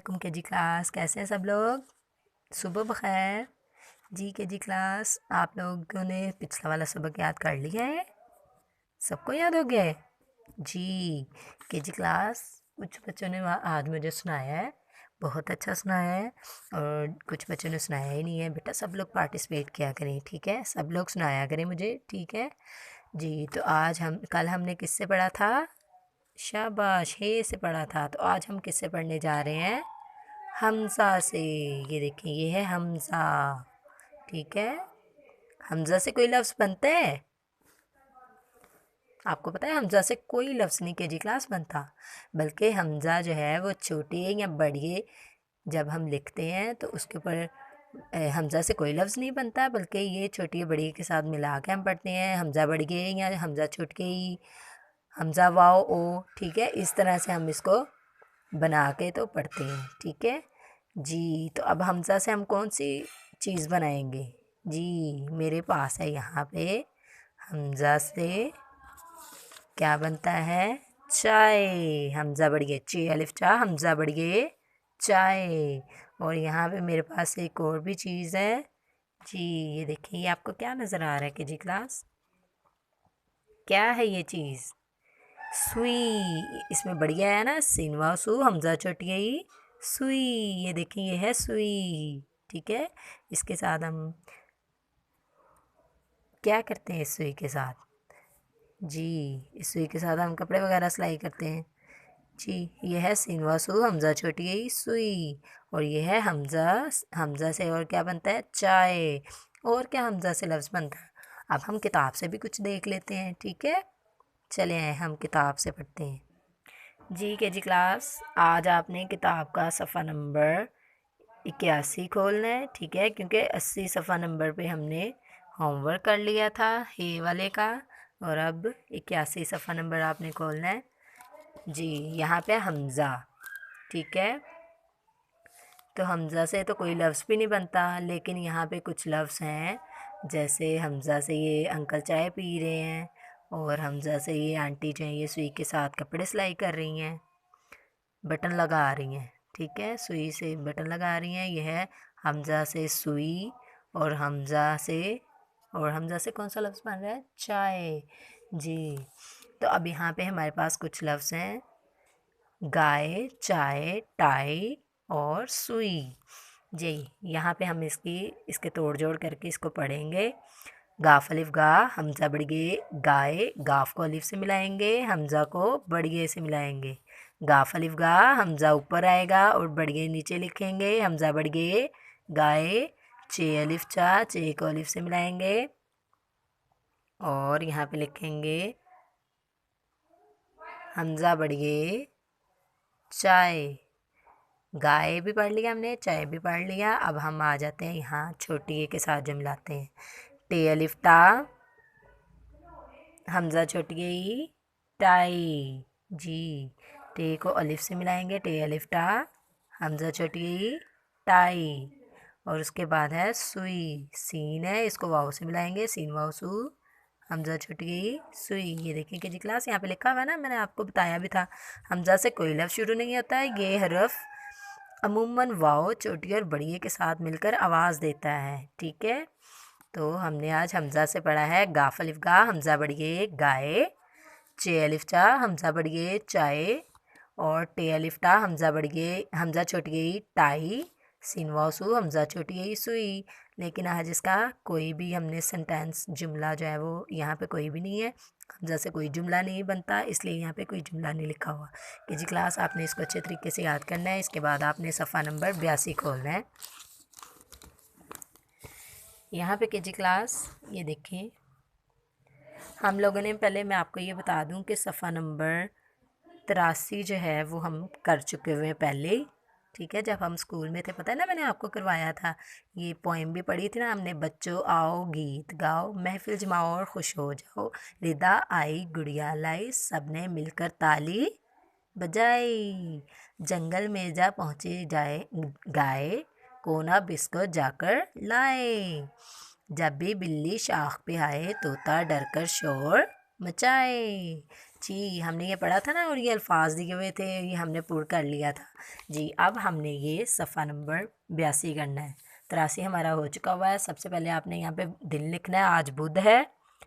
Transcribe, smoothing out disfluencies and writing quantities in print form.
वालेकुम KG class. कैसे हैं सब लोग? सुबह बखैर जी। केजी क्लास, आप लोगों ने पिछला वाला सबक याद कर लिया है? सबको याद हो गया है जी। केजी क्लास, कुछ बच्चों ने आज मुझे सुनाया है, बहुत अच्छा सुनाया है, और कुछ बच्चों ने सुनाया ही नहीं है। बेटा सब लोग पार्टिसिपेट किया करें, ठीक है? सब लोग सुनाया करें मुझे, ठीक है जी। तो आज हम कल हमने किससे पढ़ा था? शाबाश, हे से पढ़ा था। तो आज हम किससे पढ़ने जा रहे हैं? हमज़ा से। ये देखिए, ये है हमज़ा, ठीक है? हमज़ा से कोई लफ्ज़ बनता है? आपको पता है हमज़ा से कोई लफ्ज़ नहीं केजी क्लास बनता, बल्कि हमज़ा जो है वो छोटे या बड़े जब हम लिखते हैं तो उसके ऊपर हमज़ा से कोई लफ्ज़ नहीं बनता, बल्कि ये छोटी बड़ी के साथ मिला के हम पढ़ते हैं। हमज़ा बड़े या हमज़ा छुटके, हमज़ा वाओ ओ, ठीक है? इस तरह से हम इसको बना के तो पढ़ते हैं, ठीक है जी। तो अब हमज़ा से हम कौन सी चीज़ बनाएंगे? जी, मेरे पास है यहाँ पे हमज़ा से क्या बनता है? चाय। हमज़ा बढ़िए चे अलिफ चा, हमज़ा बढ़िए चाय। और यहाँ पे मेरे पास एक और भी चीज़ है जी। ये देखिए, ये आपको क्या नज़र आ रहा है जी क्लास? क्या है ये चीज़? सुई। इसमें बढ़िया है ना, सिनवा सु हमजा चोटी आई सुई। ये देखिए, ये है सुई, ठीक है? इसके साथ हम क्या करते हैं? इस सुई के साथ जी, इस सुई के साथ हम कपड़े वगैरह सिलाई करते हैं जी। ये है सिनवा सु हमजा छोटी आई सुई, और ये है हमजा। हमजा से और क्या बनता है? चाय। और क्या हमजा से लफ्ज़ बनता है? अब हम किताब से भी कुछ देख लेते हैं, ठीक है? चले आए, हम किताब से पढ़ते हैं जी। केजी क्लास, आज आपने किताब का सफ़ा नंबर 81 खोलना है, ठीक है? क्योंकि 80 सफ़ा नंबर पे हमने होमवर्क कर लिया था हे वाले का, और अब 81 सफ़ा नंबर आपने खोलना है जी। यहाँ पे हमज़ा, ठीक है? तो हमज़ा से तो कोई लफ्ज़ भी नहीं बनता, लेकिन यहाँ पे कुछ लफ्ज़ हैं, जैसे हमज़ा से ये अंकल चाय पी रहे हैं, और हमज़ा से ये आंटी जो है ये सुई के साथ कपड़े सिलाई कर रही हैं, बटन लगा रही हैं, ठीक है? सुई से बटन लगा रही हैं। यह है हमज़ा से सुई, और हमज़ा से कौन सा लफ्ज़ बन रहा है? चाय जी। तो अब यहाँ पे हमारे पास कुछ लफ्ज़ हैं, गाय, चाय, टाई और सुई जी। यहाँ पे हम इसके तोड़ जोड़ करके इसको पढ़ेंगे। गाफ अलिफ गा, हमज़ा बड़गे गाय, गाफ को अलिफ से मिलाएंगे, हमज़ा को बड़गे से मिलाएंगे। गाफ अलिफ गा, हमज़ा ऊपर आएगा और बड़गे नीचे लिखेंगे, हमज़ा बड़गे गाय। चे अलिफ चा, चे को अलिफ से मिलाएंगे, और यहाँ पे लिखेंगे हमज़ा बड़गे चाय। गाय भी पढ़ लिया हमने, चाय भी पढ़ लिया। अब हम आ जाते हैं यहाँ छोटी ए के साथ जो मिलाते हैं। टे अलिफ टा, हमज़ा छोटी ई टाई जी। टे को अलिफ से मिलाएंगे, टे अलिफ टा, हमज़ा छोटी ई टाई। और उसके बाद है सुई, सीन है, इसको वाव से मिलाएंगे, सीन वाव सु, हमज़ा छोटी ई सुई। ये देखिए कि जी क्लास, यहाँ पे लिखा हुआ है ना, मैंने आपको बताया भी था, हमज़ा से कोई लफ्ज़ शुरू नहीं होता है। ये हरफ अमूमन वाव छोटी और बड़ी के साथ मिलकर आवाज़ देता है, ठीक है? तो हमने आज हमज़ा से पढ़ा है गाफ अलिफ गा, हमज़ा बढ़िए गाय, चे अलिफ चा, हमज़ा बढ़िए चाय, और टे अलिफ टा, हमज़ा बढ़िए हमज़ा छोटी टाई, सीन वाव सु, हमज़ा छोटी सुई। लेकिन आज इसका कोई भी हमने सेंटेंस जुमला जो है वो यहाँ पे कोई भी नहीं है, हमज़ा से कोई जुमला नहीं बनता, इसलिए यहाँ पे कोई जुमला नहीं लिखा हुआ कि जी क्लास। आपने इसको अच्छे तरीके से याद करना है। इसके बाद आपने सफ़ा नंबर 82 खोलना है यहाँ पे के जी क्लास। ये देखिए, हम लोगों ने पहले, मैं आपको ये बता दूं कि सफ़ा नंबर 83 जो है वो हम कर चुके हुए हैं पहले ही, ठीक है? जब हम स्कूल में थे, पता है ना, मैंने आपको करवाया था। ये पोइम भी पढ़ी थी ना हमने, बच्चों आओ गीत गाओ, महफिल जमाओ और खुश हो जाओ, रिदा आई गुड़िया लाई, सबने मिलकर ताली बजाई, जंगल में जा पहुँचे जाए गाय, कोना बिस्कुट जाकर लाए, जब भी बिल्ली शाख पे आए तोता डर कर शोर मचाए, जी, हमने ये पढ़ा था ना, और ये अल्फाज दिए हुए थे, ये हमने पूरा कर लिया था। जी, अब हमने ये सफ़ा नंबर 82 करना है। 83 हमारा हो चुका हुआ है। सबसे पहले आपने यहाँ पे दिन लिखना है, आज बुध है।